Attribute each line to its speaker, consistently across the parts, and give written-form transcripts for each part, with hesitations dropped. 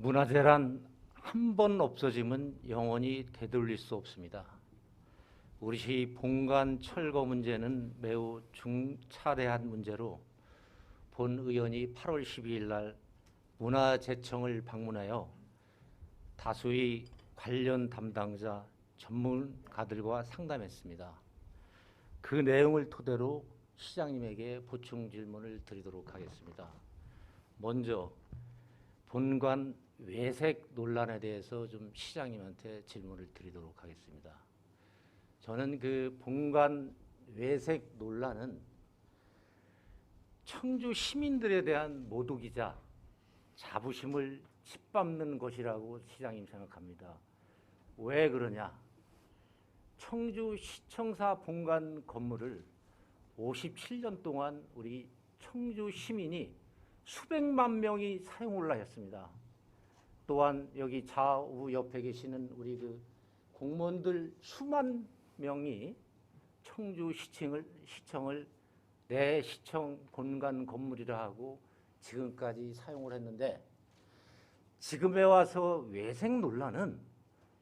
Speaker 1: 문화재란 한 번 없어지면 영원히 되돌릴 수 없습니다. 우리 시 본관 철거 문제는 매우 중차대한 문제로 본 의원이 8월 12일 날 문화재청을 방문하여 다수의 관련 담당자 전문가들과 상담했습니다. 그 내용을 토대로 시장님에게 보충 질문을 드리도록 하겠습니다. 먼저 본관 외색 논란에 대해서 좀 시장님한테 질문을 드리도록 하겠습니다. 저는 그 본관 외색 논란은 청주 시민들에 대한 모독이자 자부심을 짓밟는 것이라고 시장님 생각합니다. 왜 그러냐? 청주시청사 본관 건물을 57년 동안 우리 청주 시민이 수백만 명이 사용을 하였습니다. 또한 여기 좌우 옆에 계시는 우리 그 공무원들 수만 명이 시청을 내 시청 본관 건물이라 하고 지금까지 사용을 했는데, 지금에 와서 외색 논란은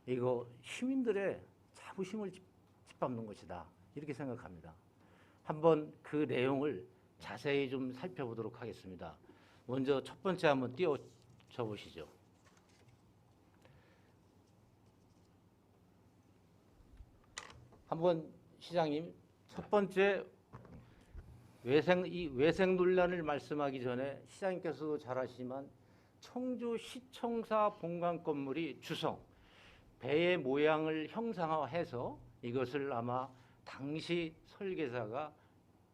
Speaker 1: 이거 시민들의 자부심을 짓밟는 것이다, 이렇게 생각합니다. 한번 그 내용을 자세히 좀 살펴보도록 하겠습니다. 먼저 첫 번째 한번 띄워줘 보시죠. 한번 시장님, 첫 번째 외색 논란을 말씀하기 전에 시장님께서도 잘 아시지만 청주시청사 본관 건물이 주성, 배의 모양을 형상화해서 이것을 아마 당시 설계자가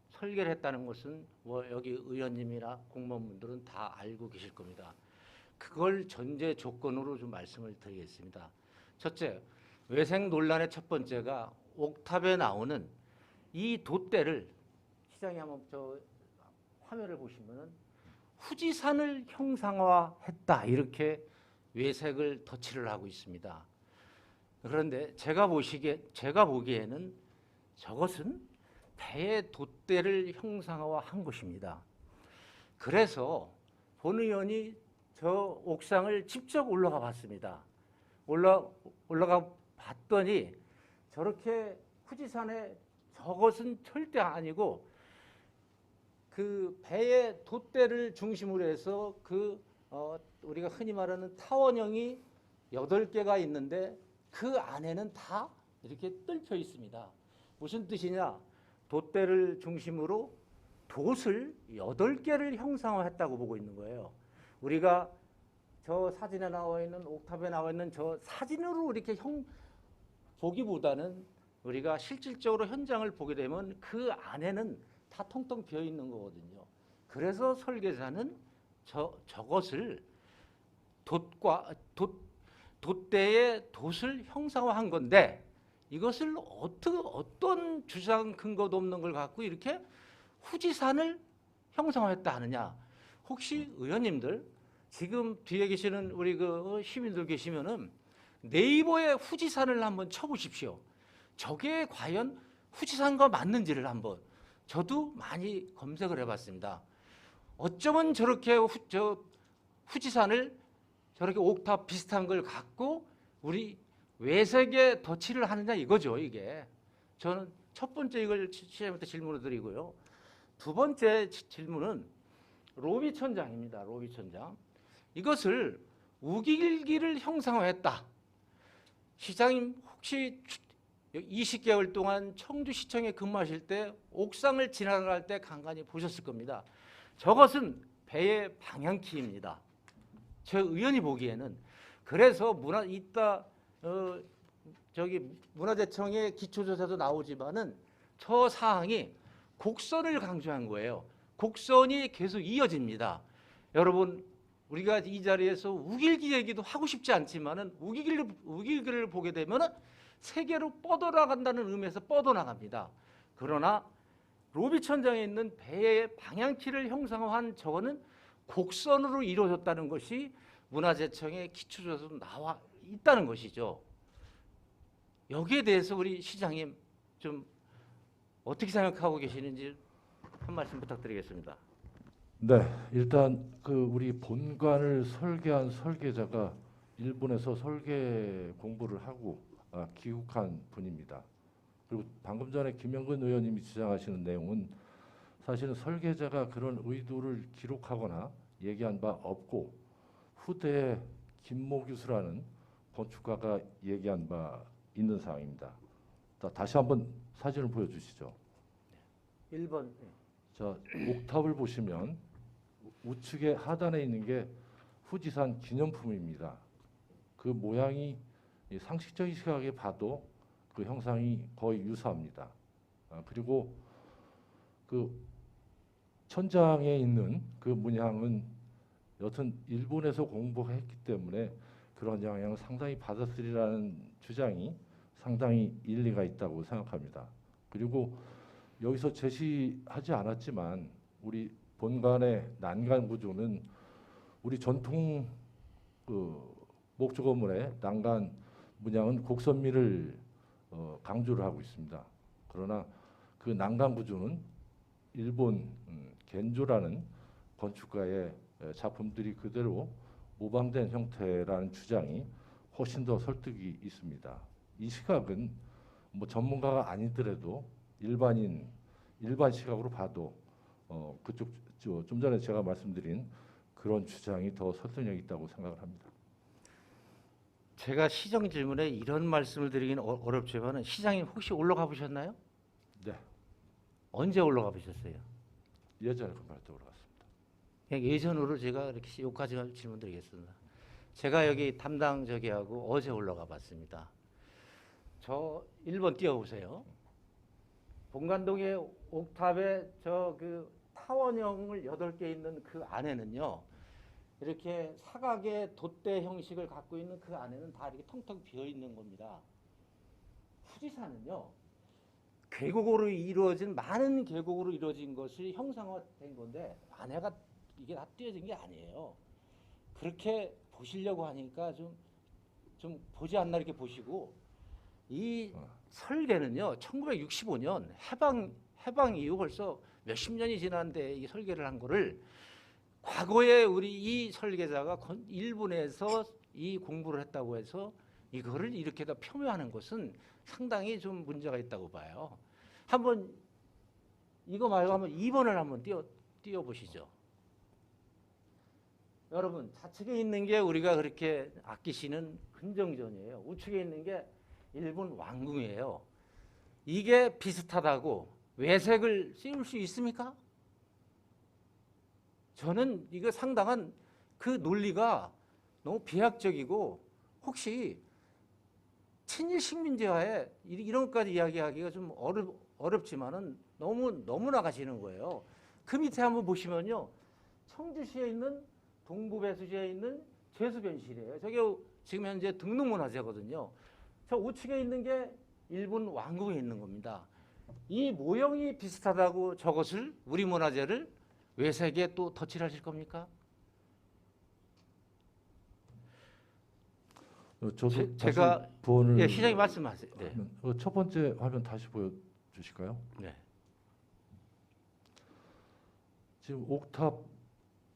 Speaker 1: 설계를 했다는 것은 여기 의원님이나 공무원분들은 다 알고 계실 겁니다. 그걸 전제 조건으로 좀 말씀을 드리겠습니다. 첫째, 외색 논란의 첫 번째가 옥탑에 나오는 이 돛대를, 시장이 한번 저 화면을 보시면은 후지산을 형상화했다, 이렇게 외색을 덧칠을 하고 있습니다. 그런데 제가 보기에는 저것은 배의 돛대를 형상화한 것입니다. 그래서 본 의원이 저 옥상을 직접 올라가 봤습니다. 올라가 봤더니 저렇게 후지산에 저것은 절대 아니고 그 배의 돛대를 중심으로 해서 우리가 흔히 말하는 타원형이 8개가 있는데 그 안에는 다 이렇게 뚫혀 있습니다. 무슨 뜻이냐? 돛대를 중심으로 돛을 8개를 형상화했다고 보고 있는 거예요. 우리가 저 사진에 나와 있는, 옥탑에 나와 있는 저 사진으로 이렇게 보기보다는 우리가 실질적으로 현장을 보게 되면 그 안에는 다 텅텅 비어 있는 거거든요. 그래서 설계자는 저것을 돛대의 돛을 형상화한 건데, 이것을 어떤 주장 근거도 없는 걸 갖고 이렇게 후지산을 형상화했다 하느냐? 혹시 의원님들 지금 뒤에 계시는 우리 그 시민들 계시면은 네이버에 후지산을 한번 쳐보십시오. 저게 과연 후지산과 맞는지를 한번, 저도 많이 검색을 해봤습니다. 어쩌면 저렇게 후지산을 저렇게 옥탑 비슷한 걸 갖고 우리 외색에 덧칠을 하느냐, 이거죠. 이게 저는 첫 번째 이걸 시장님한테 질문을 드리고요. 두 번째 질문은 로비 천장입니다. 로비 천장. 이것을 우길기를 형상화했다. 시장님 혹시 20개월 동안 청주시청에 근무하실 때 옥상을 지나갈 때 간간히 보셨을 겁니다. 저것은 배의 방향키입니다. 저 의원이 보기에는. 그래서 문화재청의 기초조사도 나오지만은 저 사항이 곡선을 강조한 거예요. 곡선이 계속 이어집니다. 여러분, 우리가 이 자리에서 우길기 얘기도 하고 싶지 않지만은 우길기를 보게 되면은 세계로 뻗어나간다는 의미에서 뻗어나갑니다. 그러나 로비 천장에 있는 배의 방향키를 형상화한 저거는 곡선으로 이루어졌다는 것이 문화재청의 기초조사도 나와 있다는 것이죠. 여기에 대해서 우리 시장님 좀 어떻게 생각하고 계시는지 한 말씀 부탁드리겠습니다.
Speaker 2: 네, 일단 그 우리 본관을 설계한 설계자가 일본에서 설계 공부를 하고 귀국한 분입니다. 그리고 방금 전에 김영근 의원님이 주장하시는 내용은 사실은 설계자가 그런 의도를 기록하거나 얘기한 바 없고 후대에 김모 교수라는 건축가가 얘기한 바 있는 사항입니다. 자, 다시 한번 사진을 보여주시죠.
Speaker 1: 1번.
Speaker 2: 자, 옥탑을 보시면 우측에 하단에 있는 게 후지산 기념품입니다. 그 모양이 상식적인 시각에 봐도 그 형상이 거의 유사합니다. 그리고 그 천장에 있는 그 문양은 여튼 일본에서 공부했기 때문에 그런 영향을 상당히 받았으리라는 주장이 상당히 일리가 있다고 생각합니다. 그리고 여기서 제시하지 않았지만 우리 본관의 난간 구조는 우리 전통 그 목조 건물의 난간 문양은 곡선미를 강조를 하고 있습니다. 그러나 그 난간 구조는 일본 겐조라는 건축가의 작품들이 그대로 모방된 형태라는 주장이 훨씬 더 설득이 있습니다. 이 시각은 뭐 전문가가 아니더라도 일반 시각으로 봐도 그쪽 좀 전에 제가 말씀드린 그런 주장이 더 설득력이 있다고 생각을 합니다.
Speaker 1: 제가 시정 질문에 이런 말씀을 드리기는 어렵지만 시장님 혹시 올라가 보셨나요?
Speaker 2: 네,
Speaker 1: 언제 올라가 보셨어요?
Speaker 2: 예전에 금발적으로 갔습니다.
Speaker 1: 그냥 예전으로 제가 이렇게 여기까지 질문드리겠습니다. 제가 여기 담당 저기하고 어제 올라가 봤습니다. 저 1번 띄워보세요. 본관동의 옥탑에 저 그 타원형을 8개 있는 그 안에는요. 이렇게 사각의 돛대 형식을 갖고 있는 그 안에는 다 이렇게 텅텅 비어 있는 겁니다. 후지산은요. 계곡으로 이루어진 많은 계곡으로 이루어진 것이 형상화된 건데 안에가 이게 다 띄어진 게 아니에요. 그렇게 보시려고 하니까 좀 보지 않나 이렇게 보시고 이 설계는요 1965년 해방 이후 벌써 몇십 년이 지났는데 이 설계를 한 거를 과거에 우리 이 설계자가 일본에서 이 공부를 했다고 해서 이거를 이렇게 다 폄훼하는 것은 상당히 좀 문제가 있다고 봐요. 한번 이거 말고 한번 2번을 한번 띄워 보시죠. 여러분 좌측에 있는 게 우리가 그렇게 아끼시는 근정전이에요. 우측에 있는 게 일본 왕궁이에요. 이게 비슷하다고 외색을 씌울 수 있습니까? 저는 이거 상당한 그 논리가 너무 비약적이고 혹시 친일 식민지화에 이런 것까지 이야기하기가 좀 어렵지만은 너무 나가시는 거예요. 그 밑에 한번 보시면요. 청주시에 있는 동부배수지에 있는 제수변실이에요. 저게 지금 현재 등록문화재거든요. 저 우측에 있는 게 일본 왕궁에 있는 겁니다. 이 모형이 비슷하다고 저것을 우리 문화재를 외색에 또 덧칠하실 겁니까?
Speaker 2: 저도
Speaker 1: 제가
Speaker 2: 다시 부원을
Speaker 1: 예, 시장님 말씀하세요. 네.
Speaker 2: 첫 번째 화면 다시 보여주실까요?
Speaker 1: 네.
Speaker 2: 지금 옥탑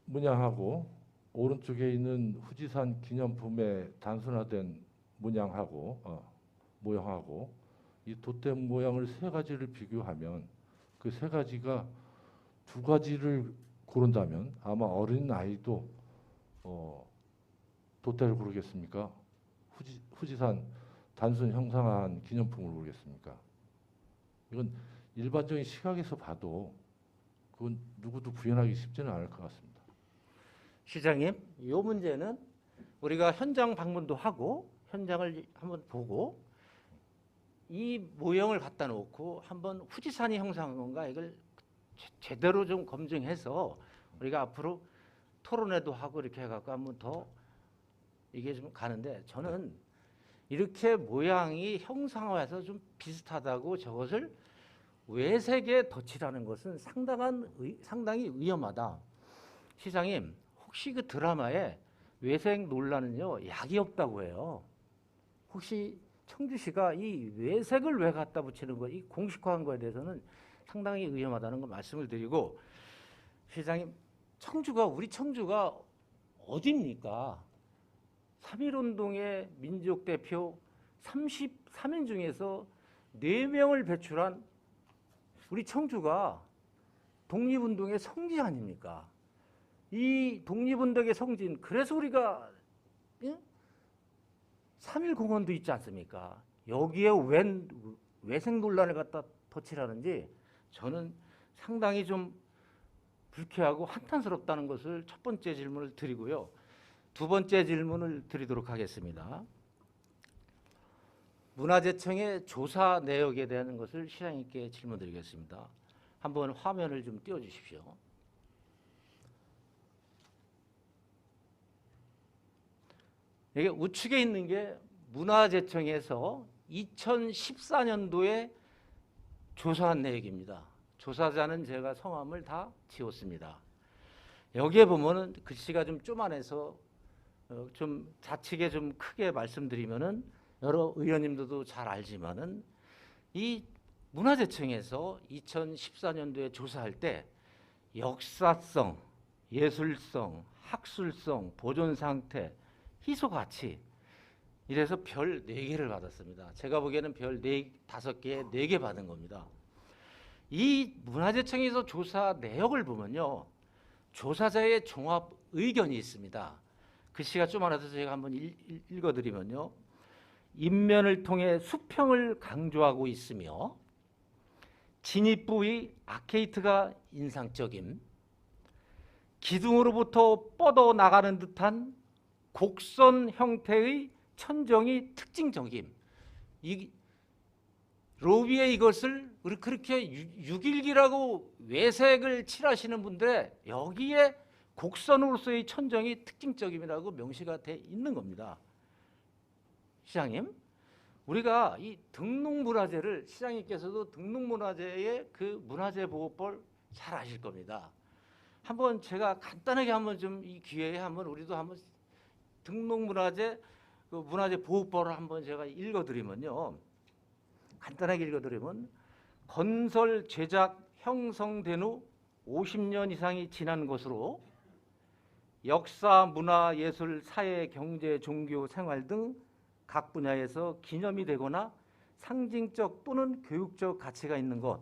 Speaker 2: 문양하고 오른쪽에 있는 후지산 기념품의 단순화된 문양하고 모형하고 이 돛대 모양을 세 가지를 비교하면 그 세 가지가 두 가지를 고른다면 아마 어린 아이도 돛대를 고르겠습니까? 후지산 단순 형상화한 기념품을 고르겠습니까? 이건 일반적인 시각에서 봐도 그건 누구도 구현하기 쉽지는 않을 것 같습니다.
Speaker 1: 시장님, 이 문제는 우리가 현장 방문도 하고 현장을 한번 보고 이 모형을 갖다 놓고 한번 후지산이 형성한 건가 이걸 제대로 좀 검증해서 우리가 앞으로 토론회도 하고 이렇게 해갖고 한번 더 이게 좀 가는데 저는 이렇게 모양이 형상화해서 좀 비슷하다고 저것을 외색에 덧칠하는 것은 상당히 위험하다. 시장님, 혹시 그 드라마에 외색 논란은요 약이 없다고 해요. 혹시 청주시가 이 외색을 왜 갖다 붙이는 거, 이 공식화한 거에 대해서는 상당히 위험하다는 거 말씀을 드리고, 시장님 우리 청주가 어디입니까? 3.1운동의 민족 대표 33인 중에서 4명을 배출한 우리 청주가 독립운동의 성지 아닙니까? 이 독립운동의 성지인, 그래서 우리가 3.1공원도 있지 않습니까? 여기에 웬 외생 논란을 갖다 터치라는지 저는 상당히 좀 불쾌하고 한탄스럽다는 것을 첫 번째 질문을 드리고요. 두 번째 질문을 드리도록 하겠습니다. 문화재청의 조사 내역에 대한 것을 시장님께 질문드리겠습니다. 한번 화면을 좀 띄워주십시오. 이게 우측에 있는 게 문화재청에서 2014년도에 조사한 내역입니다. 조사자는 제가 성함을 다 지웠습니다. 여기에 보면은 글씨가 좀 쪼만해서 좀 좌측에 좀 크게 말씀드리면은 여러 의원님들도 잘 알지만은 이 문화재청에서 2014년도에 조사할 때 역사성, 예술성, 학술성, 보존 상태, 희소 가치 이래서 별 4개를 받았습니다. 제가 보기에는 별 5개, 4개 받은 겁니다. 이 문화재청에서 조사 내역을 보면요. 조사자의 종합 의견이 있습니다. 글씨가 좀 많아서 제가 한번 읽어드리면요. 인면을 통해 수평을 강조하고 있으며 진입 부위 아케이트가 인상적임, 기둥으로부터 뻗어나가는 듯한 곡선 형태의 천정이 특징적임. 로비에 이것을 그렇게 6일기라고 외색을 칠하시는 분들의 여기에 곡선으로서의 천정이 특징적임이라고 명시가 돼 있는 겁니다. 시장님, 우리가 이 등록문화재를 시장님께서도 등록문화재의 그 문화재보호법 잘 아실 겁니다. 한번 제가 간단하게 한번 좀 이 기회에 한번 우리도 한번 등록문화재 그 문화재보호법을 한번 제가 읽어드리면요. 간단하게 읽어드리면 건설, 제작, 형성된 후 50년 이상이 지난 것으로 역사, 문화, 예술, 사회, 경제, 종교, 생활 등 각 분야에서 기념이 되거나 상징적 또는 교육적 가치가 있는 것.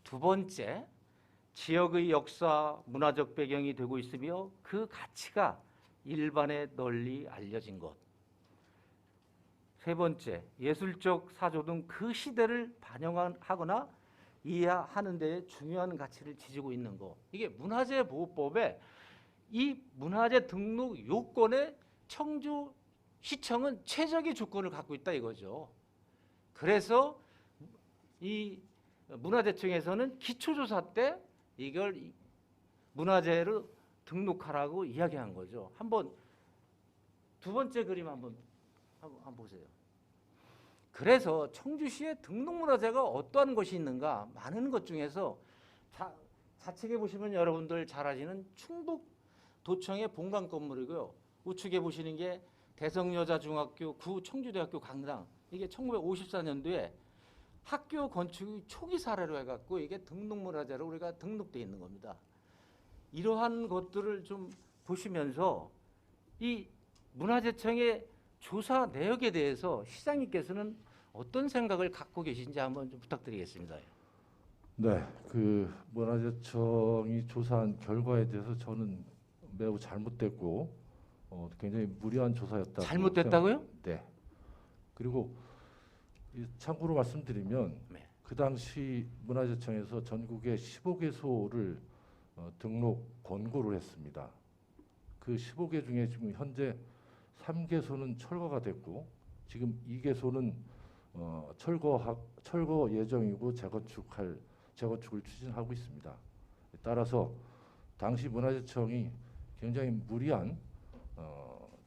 Speaker 1: 두 번째, 지역의 역사, 문화적 배경이 되고 있으며 그 가치가 일반에 널리 알려진 것. 세 번째, 예술적 사조 등 그 시대를 반영하거나 이해하는 데 중요한 가치를 지지고 있는 것. 이게 문화재보호법에 이 문화재 등록 요건에 청주시청은 최적의 조건을 갖고 있다 이거죠. 그래서 이 문화재청에서는 기초조사 때 이걸 문화재로 등록하라고 이야기한 거죠. 한번 두 번째 그림 한번 보세요. 그래서 청주시의 등록문화재가 어떠한 것이 있는가, 많은 것 중에서 좌측에 보시면 여러분들 잘 아시는 충북도청의 본관 건물이고요. 우측에 보시는 게 대성여자중학교 구 청주대학교 강당. 이게 1954년도에 학교 건축의 초기 사례로 해갖고 이게 등록문화재로 우리가 등록되어 있는 겁니다. 이러한 것들을 좀 보시면서 이 문화재청의 조사 내역에 대해서 시장님께서는 어떤 생각을 갖고 계신지 한번 좀 부탁드리겠습니다.
Speaker 2: 네, 그 문화재청이 조사한 결과에 대해서 저는 매우 잘못됐고 굉장히 무리한 조사였다.
Speaker 1: 잘못됐다고요?
Speaker 2: 네. 그리고 참고로 말씀드리면
Speaker 1: 네.
Speaker 2: 그 당시 문화재청에서 전국에 15개소를 등록 권고를 했습니다. 그 15개 중에 지금 현재 3개소는 철거가 됐고 지금 2개소는 철거 예정이고 재건축을 추진하고 있습니다. 따라서 당시 문화재청이 굉장히 무리한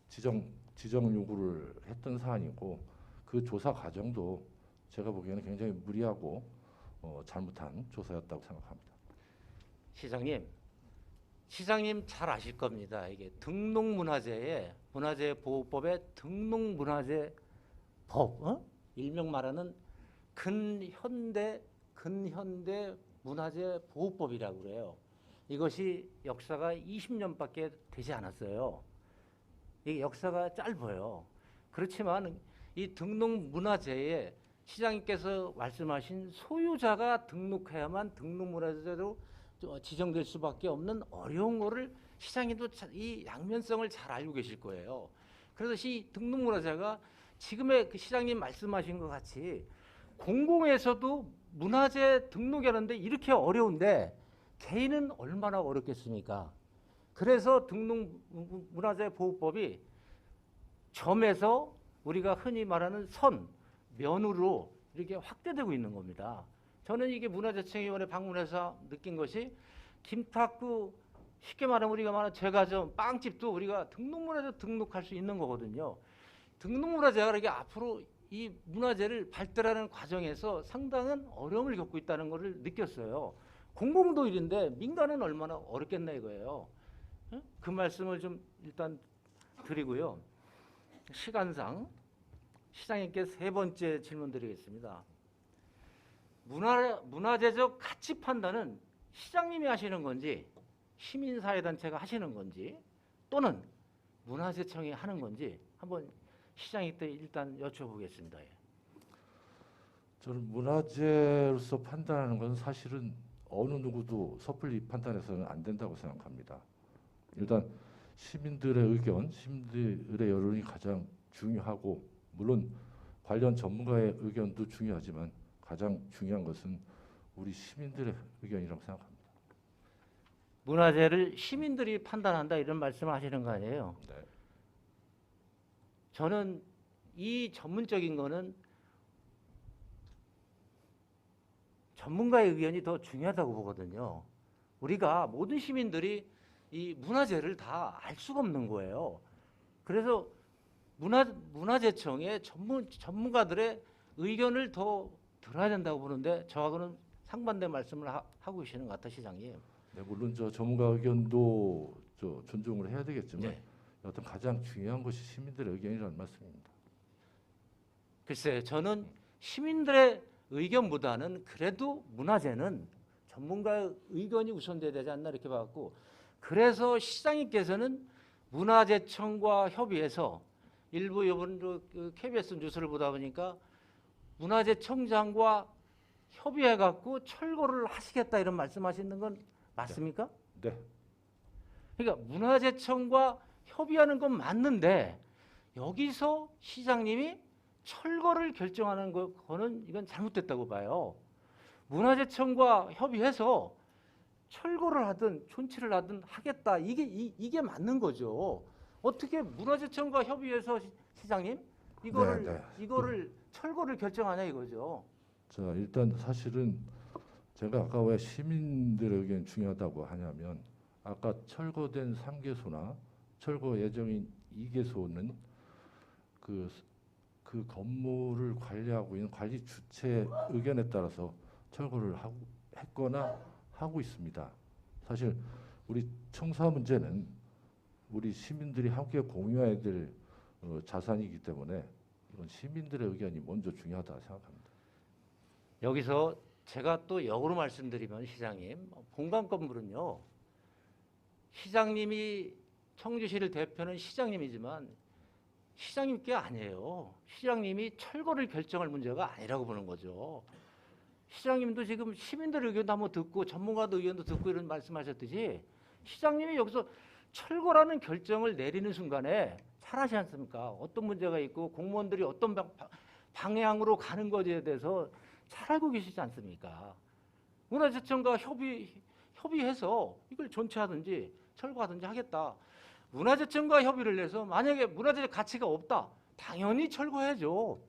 Speaker 2: 지정 요구를 했던 사안이고 그 조사 과정도 제가 보기에는 굉장히 무리하고 잘못한 조사였다고 생각합니다.
Speaker 1: 시장님 잘 아실 겁니다. 이게 등록문화재의 문화재보호법의 등록문화재법, 일명 말하는 근현대 문화재보호법이라고 그래요. 이것이 역사가 20년밖에 되지 않았어요. 이게 역사가 짧아요. 그렇지만 이 등록문화재에 시장님께서 말씀하신 소유자가 등록해야만 등록문화재로 지정될 수밖에 없는 어려운 거를 시장님도 이 양면성을 잘 알고 계실 거예요. 그래서 이 등록문화재가 지금의 그 시장님 말씀하신 것 같이 공공에서도 문화재 등록하는데 이렇게 어려운데 개인은 얼마나 어렵겠습니까? 그래서 등록문화재보호법이 점에서 우리가 흔히 말하는 선, 면으로 이렇게 확대되고 있는 겁니다. 저는 이게 문화재청위원회 방문해서 느낀 것이 김탁구 쉽게 말하면 우리가 말하는 제과점, 빵집도 우리가 등록문화재 등록할 수 있는 거거든요. 등록문화재가 이렇게 앞으로 이 문화재를 발달하는 과정에서 상당한 어려움을 겪고 있다는 것을 느꼈어요. 공공도 일인데 민간은 얼마나 어렵겠나 이거예요. 그 말씀을 좀 일단 드리고요. 시간상 시장님께 세 번째 질문 드리겠습니다. 문화재적 가치 판단은 시장님이 하시는 건지 시민사회단체가 하시는 건지 또는 문화재청이 하는 건지 한번 시장님 때 일단 여쭤보겠습니다. 예.
Speaker 2: 저는 문화재로서 판단하는 것은 사실은 어느 누구도 섣불리 판단해서는 안 된다고 생각합니다. 일단 시민들의 의견, 시민들의 여론이 가장 중요하고 물론 관련 전문가의 의견도 중요하지만 가장 중요한 것은 우리 시민들의 의견이라고 생각합니다.
Speaker 1: 문화재를 시민들이 판단한다 이런 말씀을 하시는 거 아니에요?
Speaker 2: 네.
Speaker 1: 저는 이 전문적인 거는 전문가의 의견이 더 중요하다고 보거든요. 우리가 모든 시민들이 이 문화재를 다 알 수가 없는 거예요. 그래서 문화재청의 전문가들의 의견을 더 들어야 된다고 보는데 저하고는 상반된 말씀을 하고 계시는 것 같아 시장님.
Speaker 2: 네, 물론 저 전문가 의견도 존중을 해야 되겠지만
Speaker 1: 네.
Speaker 2: 어떤 가장 중요한 것이 시민들의 의견이라는 말씀입니다.
Speaker 1: 글쎄 저는 시민들의 의견보다는 그래도 문화재는 전문가의 의견이 우선돼야 되지 않나 이렇게 봐갖고 그래서 시장님께서는 문화재청과 협의해서 일부 이번 그 KBS 뉴스를 보다 보니까 문화재청장과 협의해갖고 철거를 하시겠다 이런 말씀하시는 건 맞습니까?
Speaker 2: 네.
Speaker 1: 그러니까 문화재청과 협의하는 건 맞는데 여기서 시장님이 철거를 결정하는 거는 이건 잘못됐다고 봐요. 문화재청과 협의해서 철거를 하든 존치를 하든 하겠다 이게 맞는 거죠. 어떻게 문화재청과 협의해서 시장님 이거를 철거를 결정하냐 이거죠.
Speaker 2: 자, 일단 사실은 제가 아까 왜 시민들의 의견이 중요하다고 하냐면 아까 철거된 3개소나 철거 예정인 2개소는 그 건물을 관리하고 있는 관리 주체 의견에 따라서 철거를 했거나 하고 있습니다. 사실 우리 청사 문제는 우리 시민들이 함께 공유해야 될 자산이기 때문에 이건 시민들의 의견이 먼저 중요하다 생각합니다.
Speaker 1: 여기서 제가 또 역으로 말씀드리면 시장님 본관 건물은요. 시장님이 청주시를 대표는 시장님이지만 시장님 게 아니에요. 시장님이 철거를 결정할 문제가 아니라고 보는 거죠. 시장님도 지금 시민들 의견도 한번 듣고 전문가들 의견도 듣고 이런 말씀하셨듯이 시장님이 여기서 철거라는 결정을 내리는 순간에 잘하지 않습니까? 어떤 문제가 있고 공무원들이 어떤 방향으로 가는 것에 대해서 잘 알고 계시지 않습니까? 문화재청과 협의해서 이걸 존치하든지 철거하든지 하겠다. 문화재청과 협의를 해서 만약에 문화재적 가치가 없다. 당연히 철거해야죠.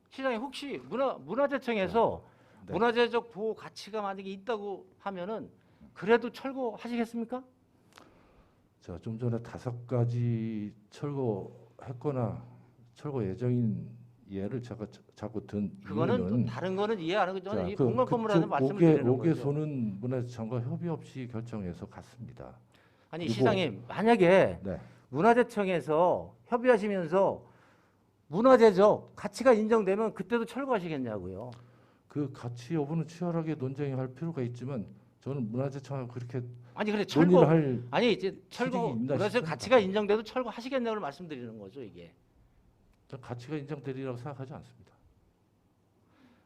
Speaker 1: 시장님 혹시 문화재청에서
Speaker 2: 네.
Speaker 1: 문화재적 보호 가치가 만약에 있다고 하면은 그래도 철거하시겠습니까?
Speaker 2: 자, 좀 전에 5가지 철거했거나 철거 예정인 예를 제가 자꾸 든
Speaker 1: 그거는
Speaker 2: 이유는
Speaker 1: 또 다른 거는 이해 안 하고 저는 이
Speaker 2: 자,
Speaker 1: 본관 건물하는 말씀을 드리는 거죠.
Speaker 2: 5개소는 문화재청과 협의 없이 결정해서 갔습니다.
Speaker 1: 아니
Speaker 2: 그리고-
Speaker 1: 시장님 만약에
Speaker 2: 네.
Speaker 1: 문화재청에서 협의하시면서 문화재적 가치가 인정되면 그때도 철거하시겠냐고요.
Speaker 2: 그 가치 여부는 치열하게 논쟁할 필요가 있지만 저는 문화재청하고 그렇게
Speaker 1: 아니 근데 철거
Speaker 2: 논의를 할
Speaker 1: 아니 이제 철거
Speaker 2: 실익이 있나
Speaker 1: 문화재
Speaker 2: 싶습니다.
Speaker 1: 가치가 인정돼도 철거 하시겠냐고 말씀드리는 거죠 이게.
Speaker 2: 저 가치가 인정되리라고 생각하지 않습니다.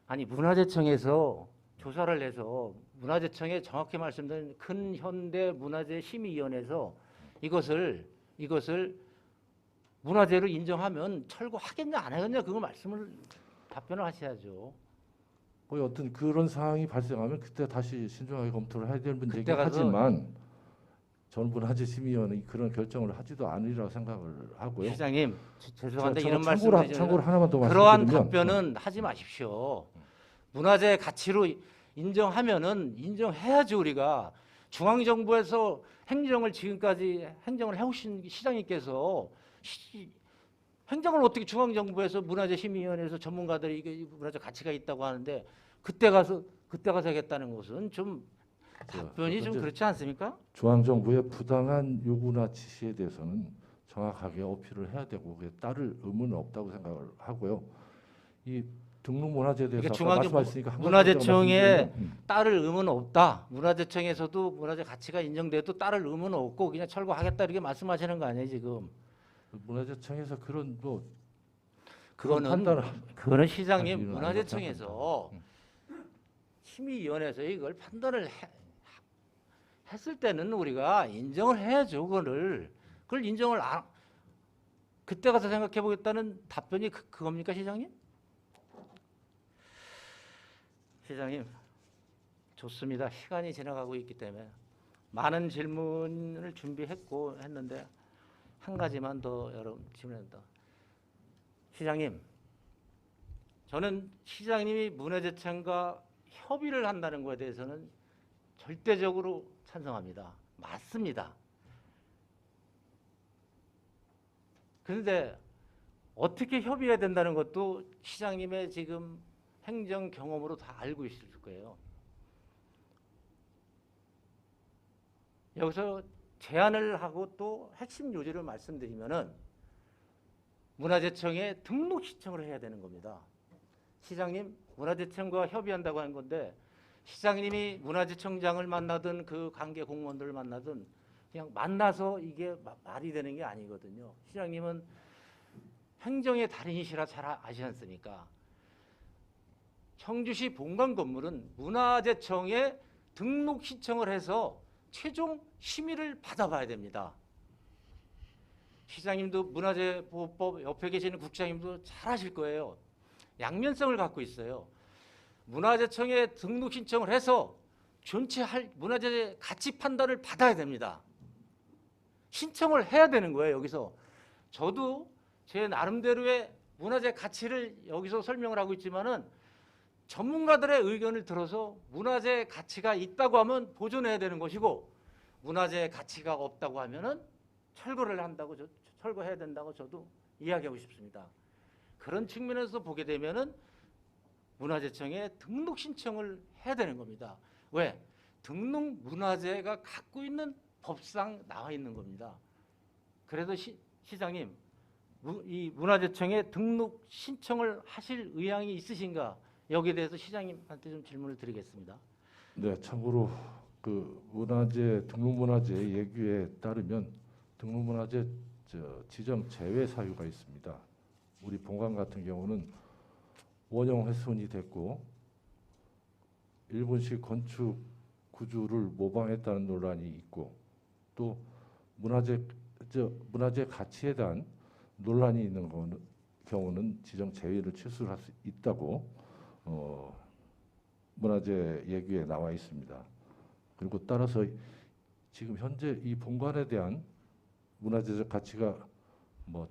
Speaker 1: 아니 문화재청에서 조사를 해서 문화재청에 정확히 말씀드린 큰 현대 문화재 심의위원회에서 이것을 문화재로 인정하면 철거하겠냐 안 하겠냐 그거 말씀을 답변을 하셔야죠.
Speaker 2: 거의 어떤 그런 상황이 발생하면 그때 다시 신중하게 검토를 해야 될 문제이긴
Speaker 1: 그때 가서-
Speaker 2: 하지만 전 문화재심의위원회 그런 결정을 하지도 않으리라고 생각을 하고요.
Speaker 1: 시장님 죄송한데
Speaker 2: 저
Speaker 1: 이런
Speaker 2: 참고로
Speaker 1: 말씀드리면
Speaker 2: 하나만 더
Speaker 1: 그러한
Speaker 2: 말씀드리면
Speaker 1: 답변은 하지 마십시오. 문화재 가치로 인정하면은 인정해야지 우리가 중앙정부에서 행정을 지금까지 행정을 해오신 시장님께서 행정을 어떻게 중앙정부에서 문화재심의위원회에서 전문가들이 이게 문화재 가치가 있다고 하는데 그때 가서 하겠다는 것은 좀 답변이 좀
Speaker 2: 현재
Speaker 1: 그렇지 않습니까?
Speaker 2: 중앙정부의 부당한 요구나 지시에 대해서는 정확하게 어필을 해야 되고 그에 따를 의무는 없다고 생각을 하고요. 이 등록문화재에 대해서
Speaker 1: 그러니까
Speaker 2: 아까
Speaker 1: 중앙정부
Speaker 2: 말씀하시니까 한 가지
Speaker 1: 문화재청에
Speaker 2: 말씀드리면,
Speaker 1: 따를 의무는 없다. 문화재청에서도 문화재 가치가 인정돼도 따를 의무는 없고 그냥 철거하겠다 이렇게 말씀하시는 거 아니에요 지금?
Speaker 2: 문화재청에서 그런 뭐 그런
Speaker 1: 그거는
Speaker 2: 판단을
Speaker 1: 시장님
Speaker 2: 하시는
Speaker 1: 문화재청에서 심의위원회에서 이걸 판단을 했을 때는 우리가 인정을 해야죠. 그걸 인정을 안 그때 가서 생각해 보겠다는 답변이 그겁니까 시장님? 시장님 좋습니다. 시간이 지나가고 있기 때문에 많은 질문을 준비했고 했는데 한 가지만 더 여러분 질문한다. 시장님, 저는 시장님이 문화재청과 협의를 한다는 것에 대해서는 절대적으로 찬성합니다. 맞습니다. 그런데 어떻게 협의해야 된다는 것도 시장님의 지금 행정 경험으로 다 알고 있을 거예요. 여기서 제안을 하고 또 핵심 요지를 말씀드리면은 문화재청에 등록 신청을 해야 되는 겁니다. 시장님, 문화재청과 협의한다고 하는 건데 시장님이 문화재청장을 만나든 그 관계 공무원들을 만나든 그냥 만나서 이게 말이 되는 게 아니거든요. 시장님은 행정의 달인이시라 잘 아시지 않습니까? 청주시 본관 건물은 문화재청에 등록 신청을 해서 최종 심의를 받아봐야 됩니다. 시장님도 문화재보호법 옆에 계시는 국장님도 잘 아실 거예요. 양면성을 갖고 있어요. 문화재청에 등록 신청을 해서 전체 문화재 가치 판단을 받아야 됩니다. 신청을 해야 되는 거예요. 여기서 저도 제 나름대로의 문화재 가치를 여기서 설명을 하고 있지만은 전문가들의 의견을 들어서 문화재 가치가 있다고 하면 보존해야 되는 것이고 문화재 가치가 없다고 하면은 철거를 한다고 철거해야 된다고 저도 이야기하고 싶습니다. 그런 측면에서 보게 되면은 문화재청에 등록 신청을 해야 되는 겁니다. 왜? 등록 문화재가 갖고 있는 법상 나와 있는 겁니다. 그래서 시장님, 이 문화재청에 등록 신청을 하실 의향이 있으신가? 여기에 대해서 시장님한테 좀 질문을 드리겠습니다.
Speaker 2: 네, 참고로 그 등록문화재 예규에 따르면 등록문화재 지정 제외 사유가 있습니다. 우리 본관 같은 경우는 원형 훼손이 됐고 일본식 건축 구조를 모방했다는 논란이 있고 또 문화재 가치에 대한 논란이 있는 경우는 지정 제외를 취소할 수 있다고 문화재 예규에 나와 있습니다. 그리고 따라서 지금 현재 이 본관에 대한 문화재적 가치가 뭐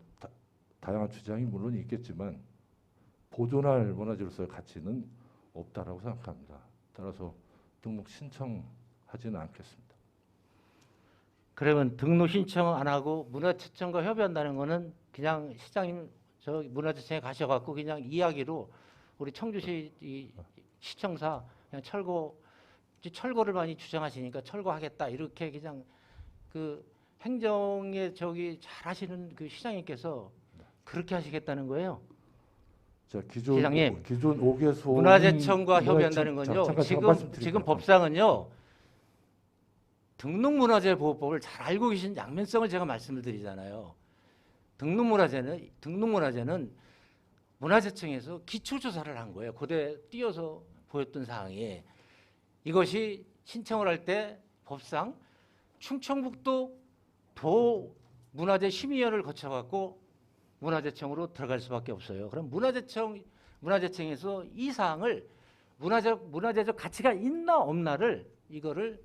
Speaker 2: 다양한 주장이 물론 있겠지만 보존할 문화재로서의 가치는 없다라고 생각합니다. 따라서 등록 신청하지는 않겠습니다.
Speaker 1: 그러면 등록 신청 안 하고 문화재청과 협의한다는 거는 그냥 시장님 저 문화재청에 가셔갖고 그냥 이야기로 우리 청주시 이 시청사 그냥 철거를 많이 주장하시니까 철거하겠다 이렇게 그냥 그 행정에 잘 하시는 그 시장님께서 그렇게 하시겠다는 거예요.
Speaker 2: 자,
Speaker 1: 시장님,
Speaker 2: 기존 5개소
Speaker 1: 문화재청과 협의한다는 건요.
Speaker 2: 잠깐
Speaker 1: 지금
Speaker 2: 말씀드릴게요.
Speaker 1: 법상은요. 등록문화재보호법을 잘 알고 계신 양면성을 제가 말씀을 드리잖아요. 등록문화재는 문화재청에서 기초조사를 한 거예요. 고대 띄어서 보였던 사항이 이것이 신청을 할 때 법상 충청북도 도문화재심의위원회를 거쳐갖고 문화재청으로 들어갈 수밖에 없어요. 그럼 문화재청에서 이 사항을 문화재적 가치가 있나 없나를 이거를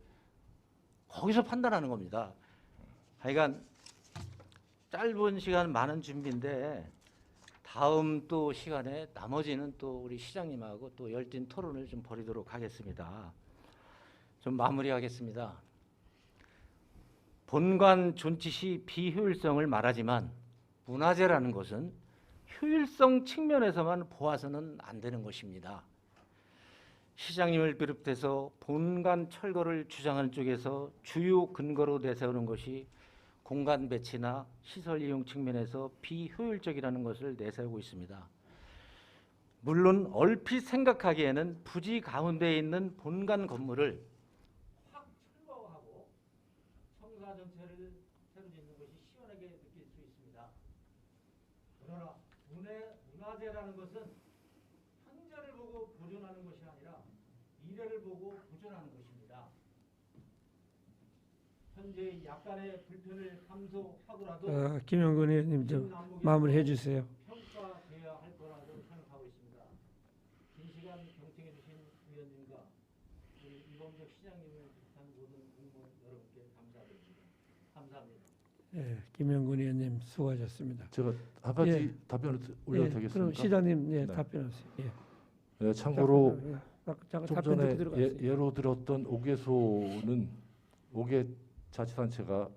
Speaker 1: 거기서 판단하는 겁니다. 하여간 짧은 시간 많은 준비인데 다음 또 시간에 나머지는 또 우리 시장님하고 또 열띤 토론을 좀 벌이도록 하겠습니다. 좀 마무리하겠습니다. 본관 존치 시 비효율성을 말하지만 문화재라는 것은 효율성 측면에서만 보아서는 안 되는 것입니다. 시장님을 비롯해서 본관 철거를 주장하는 쪽에서 주요 근거로 내세우는 것이 공간 배치나 시설 이용 측면에서 비효율적이라는 것을 내세우고 있습니다. 물론 얼핏 생각하기에는 부지 가운데에 있는 본관 건물을 확 철거하고 청사 전체를 새로 짓는 것이 시원하게 느낄 수 있습니다. 그러나 문화재라는 것은 현재를 보고 보존하는 것이 아니라 미래를 보고 보존하는 것입니다. 현재 약간의 불편을 감소하고라도
Speaker 3: 김영건 의원님 좀 마무리해 주세요.
Speaker 1: 평가돼야 할 거라고 생각하고 있습니다. 긴 시간 경청해 주신 의원님과 우리 이범석 시장님을 비롯한 모든 공무원 여러분께 감사드립니다. 감사합니다.
Speaker 3: 예, 김영건 의원님 수고하셨습니다.
Speaker 2: 제가 한 가지
Speaker 3: 예.
Speaker 2: 답변을 올려도
Speaker 3: 예,
Speaker 2: 되겠습니까?
Speaker 3: 그럼 시장님
Speaker 2: 네.
Speaker 3: 답변하세요. 예.
Speaker 2: 네, 참고로
Speaker 3: 잠깐
Speaker 2: 좀
Speaker 3: 답변
Speaker 2: 전에
Speaker 3: 듣고 들어가세요.
Speaker 2: 예로 들었던 5개소는 5개 자치단체가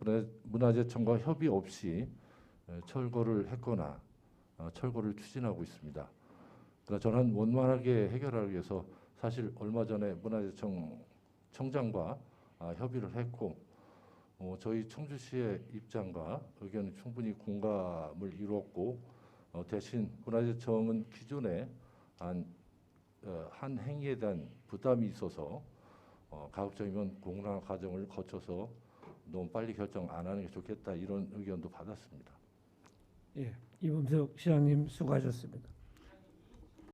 Speaker 2: 문화재청과 협의 없이 철거를 했거나 철거를 추진하고 있습니다. 그러나 저는 원만하게 해결하기 위해서 사실 얼마 전에 문화재청 청장과 협의를 했고 저희 청주시의 입장과 의견은 충분히 공감을 이루었고 대신 문화재청은 기존에 한 행위에 대한 부담이 있어서 가급적이면 공론화 과정을 거쳐서 너무 빨리 결정 안 하는 게 좋겠다 이런 의견도 받았습니다.
Speaker 3: 예, 이범석 시장님 수고하셨습니다.